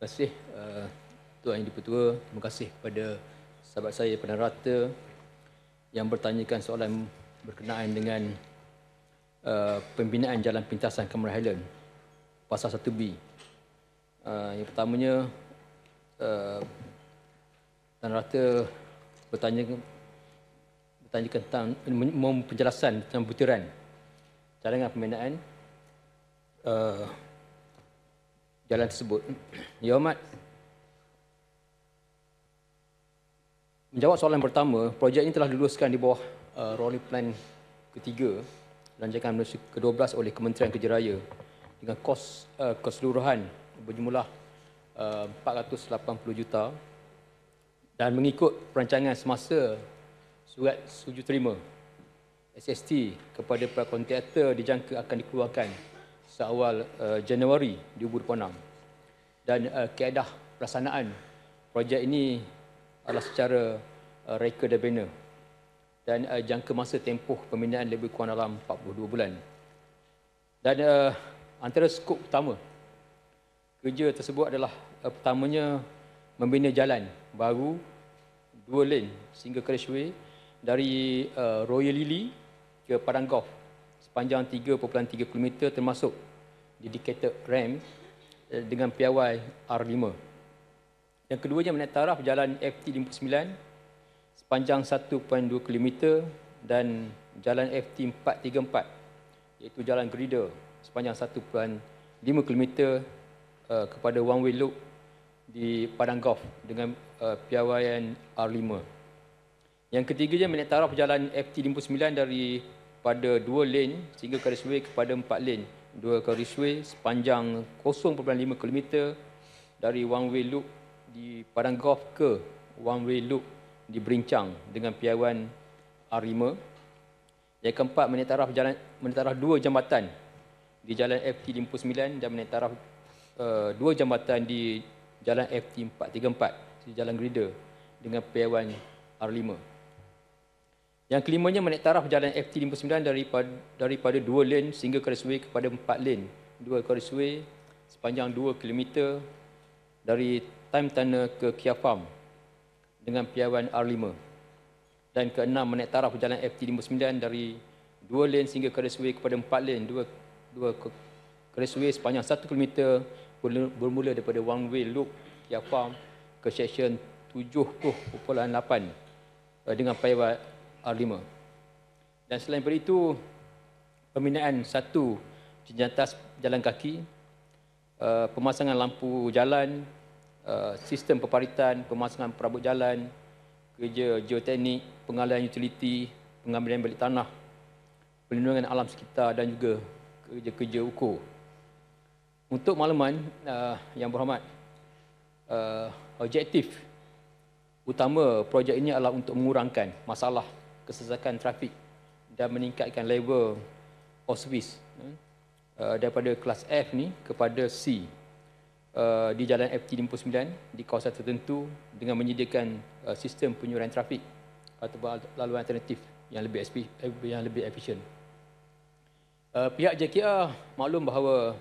kasih Tuan Yang di-Pertua. Terima kasih kepada sahabat saya penerata yang bertanyakan soalan berkenaan dengan pembinaan jalan pintasan Cameron Highland pasal 1B. Yang pertamanya, penerata bertanya tentang mohon penjelasan tentang butiran cadangan pembinaan jalan tersebut. Ya Hormat, menjawab soalan pertama, projek ini telah diluluskan di bawah Rolling Plan ketiga Rancangan Malaysia ke-12 oleh Kementerian Kerja Raya dengan kos keseluruhan berjumlah 480 juta dan mengikut perancangan semasa surat setuju terima SST kepada prakontraktor dijangka akan dikeluarkan seawal Januari 2026 dan kaedah pelaksanaan projek ini adalah secara reka dan bina dan jangka masa tempoh pembinaan lebih kurang dalam 42 bulan. Dan antara skop utama kerja tersebut adalah pertamanya membina jalan baru 2 lane sehingga Causeway dari Royal Lily ke Padang Golf sepanjang 3.3 km termasuk dedicated ramp dengan piawai R5. Yang keduanya menaik taraf jalan FT59 sepanjang 1.2 km dan jalan FT434 iaitu jalan Gerida sepanjang 1.5 km kepada one way loop di Padang Golf dengan piawaian R5. Yang ketiganya menaik taraf jalan FT59 daripada 2 lane sehingga Causeway kepada 4 lane. 2 Causeway sepanjang 0.5 km dari one way loop di Padang Golf ke one way loop di Berincang dengan piawaian R5. Yang keempat, menaik taraf 2 jambatan di jalan FT59 dan menaik taraf 2 jambatan di jalan FT434 di jalan Gerida dengan piawaian R5. Yang kelimanya menaik taraf jalan FT59 daripada 2 lane sehingga Causeway kepada 4 lane. 2 Causeway sepanjang 2 km dari Time Tunnel ke Kia Farm dengan piawaian R5. Dan keenam, menaik taraf jalan FT59 dari 2 lane sehingga Causeway kepada 4 lane. 2 Causeway sepanjang 1 km bermula daripada one way loop Kia Farm ke seksyen 70.8 dengan piawai R5. Dan selain daripada itu, pembinaan satu jenjantas jalan kaki, pemasangan lampu jalan, sistem peparitan, pemasangan perabot jalan, kerja geoteknik, pengalihan utiliti, pengambilan balik tanah, perlindungan alam sekitar dan juga kerja-kerja ukur. Untuk makluman yang berhormat, objektif utama projek ini adalah untuk mengurangkan masalah kesesakan trafik dan meningkatkan level of service daripada kelas F ni kepada C di jalan FT59 di kawasan tertentu dengan menyediakan sistem penyuruhan trafik atau laluan alternatif yang lebih efisien. Pihak JKR maklum bahawa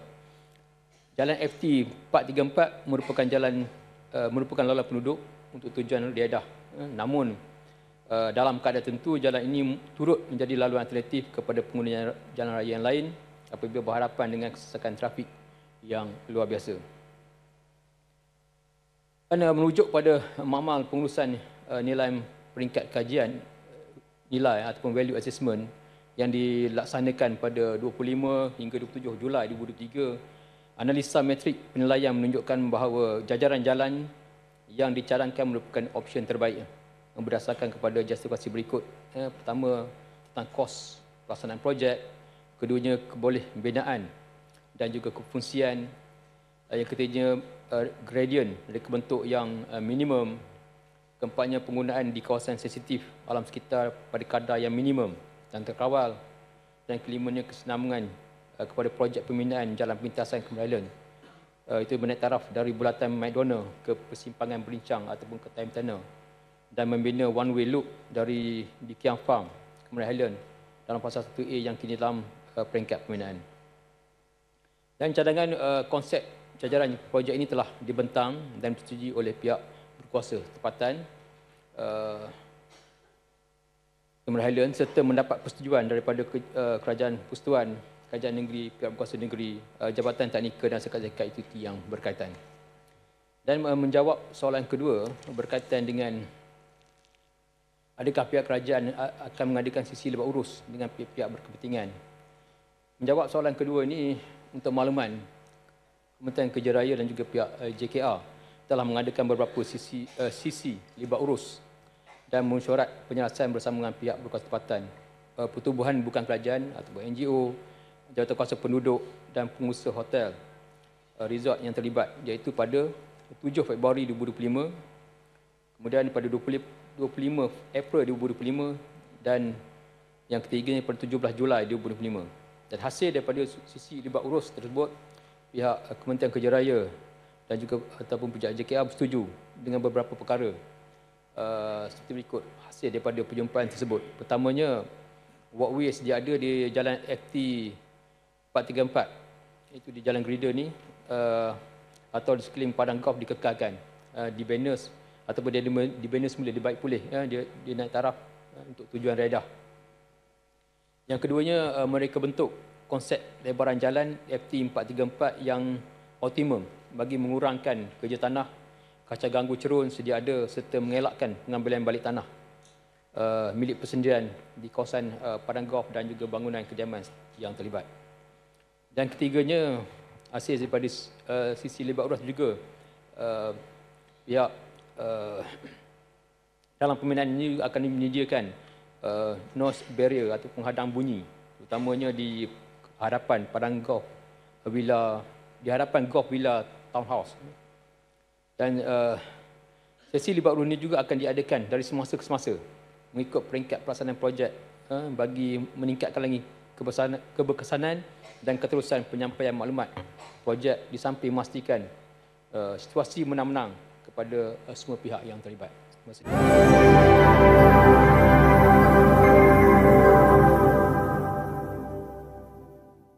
jalan FT434 merupakan laluan penduduk untuk tujuan diedah. Namun dalam keadaan tertentu jalan ini turut menjadi laluan alternatif kepada pengguna jalan raya yang lain apabila berhadapan dengan kesesakan trafik yang luar biasa. Dan merujuk pada makmal pengurusan nilai peringkat kajian nilai ataupun value assessment yang dilaksanakan pada 25 hingga 27 Julai 2023, analisa metrik penilaian menunjukkan bahawa jajaran jalan yang dicadangkan merupakan option terbaik berdasarkan kepada justifikasi berikut. Pertama, tentang kos pelaksanaan projek. Keduanya, keboleh binaan dan juga kefungsian. Yang ketiganya, gradient dari bentuk yang minimum. Keempatnya, penggunaan di kawasan sensitif alam sekitar pada kadar yang minimum dan terkawal. Dan kelimanya, kesenambungan kepada projek pembinaan jalan pintasan Cameron Highland. Itu menaik taraf dari bulatan McDonald ke persimpangan Berincang ataupun ke Time Tunnel dan membina one way loop di Kia Farm, Cameron Highland dalam pasal 1A yang kini dalam peringkat pembinaan. Dan cadangan konsep jajaran projek ini telah dibentang dan disetujui oleh pihak berkuasa tempatan Kementerian Highlands serta mendapat persetujuan daripada Kerajaan Persekutuan, Kerajaan Negeri, pihak berkuasa negeri, Jabatan Teknikal dan sekat-sekat aktiviti yang berkaitan. Dan menjawab soalan kedua berkaitan dengan adakah pihak kerajaan akan mengadakan sesi lebak urus dengan pihak-pihak berkepentingan. Menjawab soalan kedua ini, untuk makluman, Kementerian Kerja Raya dan juga pihak JKR telah mengadakan beberapa sisi lebak urus dan mesyuarat penyelesaian bersama dengan pihak berkuasa tempatan, pertubuhan bukan kerajaan atau NGO, jawatan kuasa penduduk dan pengusaha hotel, resort yang terlibat, iaitu pada 7 Februari 2025, kemudian pada 25 April 2025 dan yang ketiganya pada 17 Julai 2025. Dan hasil daripada sisi lebak urus tersebut, pihak Kementerian Kerja Raya dan juga ataupun pihak JKR bersetuju dengan beberapa perkara seperti berikut hasil daripada perjumpaan tersebut. Pertamanya, walkway yang sedia ada di Jalan FT 434, iaitu di Jalan Gerida ni, atau di sekeliling padang golf dikekalkan, di banners ataupun di banners semula dibaik pulih, dia naik taraf untuk tujuan redah. Yang keduanya, mereka bentuk konsep lebaran jalan FT 434 yang optimum bagi mengurangkan kerja tanah, kaca ganggu cerun sedia ada serta mengelakkan pengambilan balik tanah milik persendirian di kawasan padang golf dan juga bangunan kediaman yang terlibat. Dan ketiganya, hasil daripada sisi lebak urus juga, pihak dalam pembinaan ini akan menyediakan noise barrier atau penghadang bunyi, utamanya di hadapan padang golf villa, di hadapan golf villa townhouse. Dan sesi lebak urus ini juga akan diadakan dari semasa ke semasa mengikut peringkat pelaksanaan projek bagi meningkatkan lagi keberkesanan dan keterusan penyampaian maklumat projek di samping memastikan situasi menang-menang kepada semua pihak yang terlibat. Terima kasih.